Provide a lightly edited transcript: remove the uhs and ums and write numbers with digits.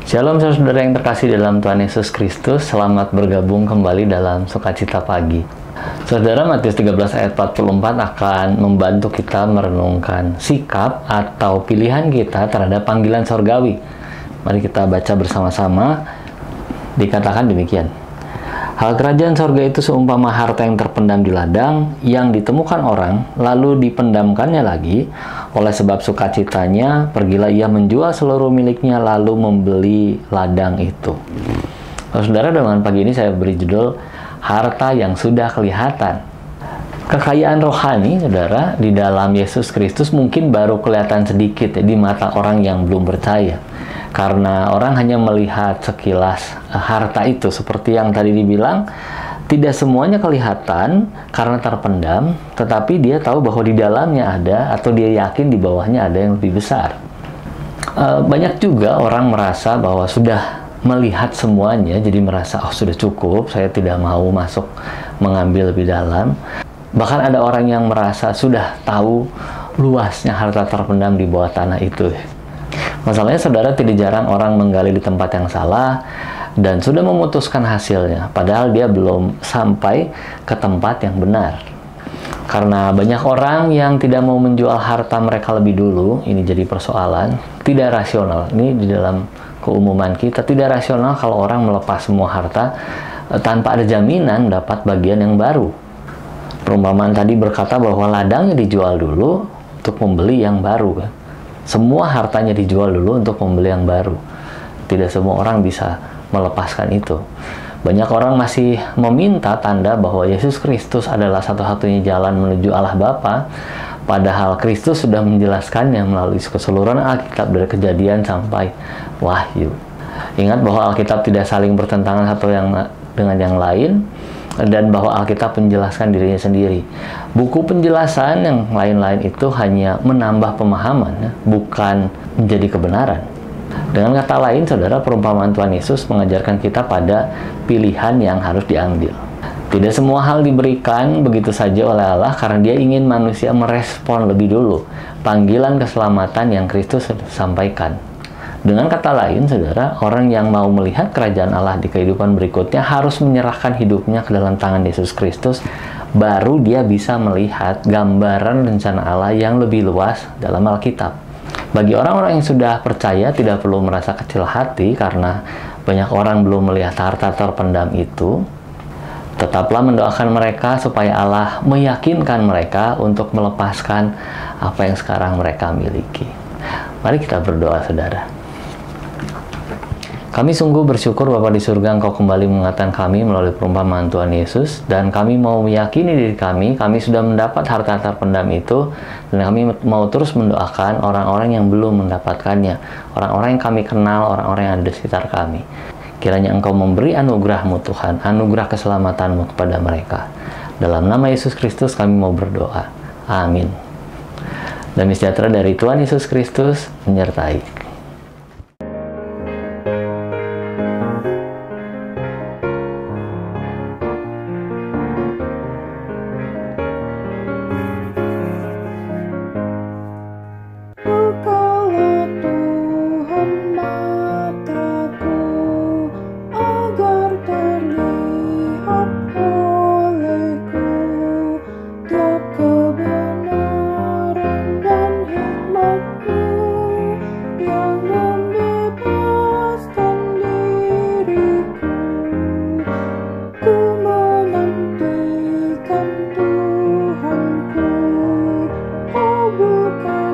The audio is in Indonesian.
Shalom saudara yang terkasih dalam Tuhan Yesus Kristus, selamat bergabung kembali dalam Sukacita Pagi. Saudara, Matius 13 ayat 44 akan membantu kita merenungkan sikap atau pilihan kita terhadap panggilan sorgawi. Mari kita baca bersama-sama. Dikatakan demikian. Hal kerajaan sorga itu seumpama harta yang terpendam di ladang, yang ditemukan orang, lalu dipendamkannya lagi. Oleh sebab sukacitanya, pergilah ia menjual seluruh miliknya, lalu membeli ladang itu. Saudara, dengan pagi ini saya beri judul, Harta yang Sudah Kelihatan. Kekayaan rohani, saudara, di dalam Yesus Kristus mungkin baru kelihatan sedikit di mata orang yang belum percaya. Karena orang hanya melihat sekilas harta itu, seperti yang tadi dibilang, tidak semuanya kelihatan karena terpendam, tetapi dia tahu bahwa di dalamnya ada, atau dia yakin di bawahnya ada yang lebih besar. Banyak juga orang merasa bahwa sudah melihat semuanya, jadi merasa, oh sudah cukup, saya tidak mau masuk mengambil lebih dalam. Bahkan ada orang yang merasa sudah tahu luasnya harta terpendam di bawah tanah itu. Masalahnya, saudara, tidak jarang orang menggali di tempat yang salah dan sudah memutuskan hasilnya, padahal dia belum sampai ke tempat yang benar. Karena banyak orang yang tidak mau menjual harta mereka lebih dulu, ini jadi persoalan, tidak rasional. Ini di dalam keumuman kita, tidak rasional kalau orang melepas semua harta tanpa ada jaminan dapat bagian yang baru. Perumpamaan tadi berkata bahwa ladangnya dijual dulu untuk membeli yang baru, kan? Semua hartanya dijual dulu untuk membeli yang baru. Tidak semua orang bisa melepaskan itu. Banyak orang masih meminta tanda bahwa Yesus Kristus adalah satu-satunya jalan menuju Allah Bapa, padahal Kristus sudah menjelaskannya melalui keseluruhan Alkitab dari Kejadian sampai Wahyu. Ingat bahwa Alkitab tidak saling bertentangan satu dengan yang lain, dan bahwa Alkitab menjelaskan dirinya sendiri. Buku penjelasan yang lain-lain itu hanya menambah pemahaman, bukan menjadi kebenaran. Dengan kata lain, saudara, perumpamaan Tuhan Yesus mengajarkan kita pada pilihan yang harus diambil. Tidak semua hal diberikan begitu saja oleh Allah karena Dia ingin manusia merespon lebih dulu panggilan keselamatan yang Kristus sampaikan. Dengan kata lain, saudara, orang yang mau melihat kerajaan Allah di kehidupan berikutnya harus menyerahkan hidupnya ke dalam tangan Yesus Kristus, baru dia bisa melihat gambaran rencana Allah yang lebih luas dalam Alkitab. Bagi orang-orang yang sudah percaya, tidak perlu merasa kecil hati karena banyak orang belum melihat harta terpendam itu. Tetaplah mendoakan mereka supaya Allah meyakinkan mereka untuk melepaskan apa yang sekarang mereka miliki. Mari kita berdoa, saudara. Kami sungguh bersyukur Bapa di surga, Engkau kembali mengingatkan kami melalui perumpamaan Tuhan Yesus, dan kami mau meyakini diri kami sudah mendapat harta terpendam itu, dan kami mau terus mendoakan orang-orang yang belum mendapatkannya, orang-orang yang kami kenal, orang-orang yang ada di sekitar kami. Kiranya Engkau memberi anugerah-Mu Tuhan, anugerah keselamatan-Mu kepada mereka. Dalam nama Yesus Kristus kami mau berdoa. Amin. Damai sejahtera dari Tuhan Yesus Kristus menyertai. Bukan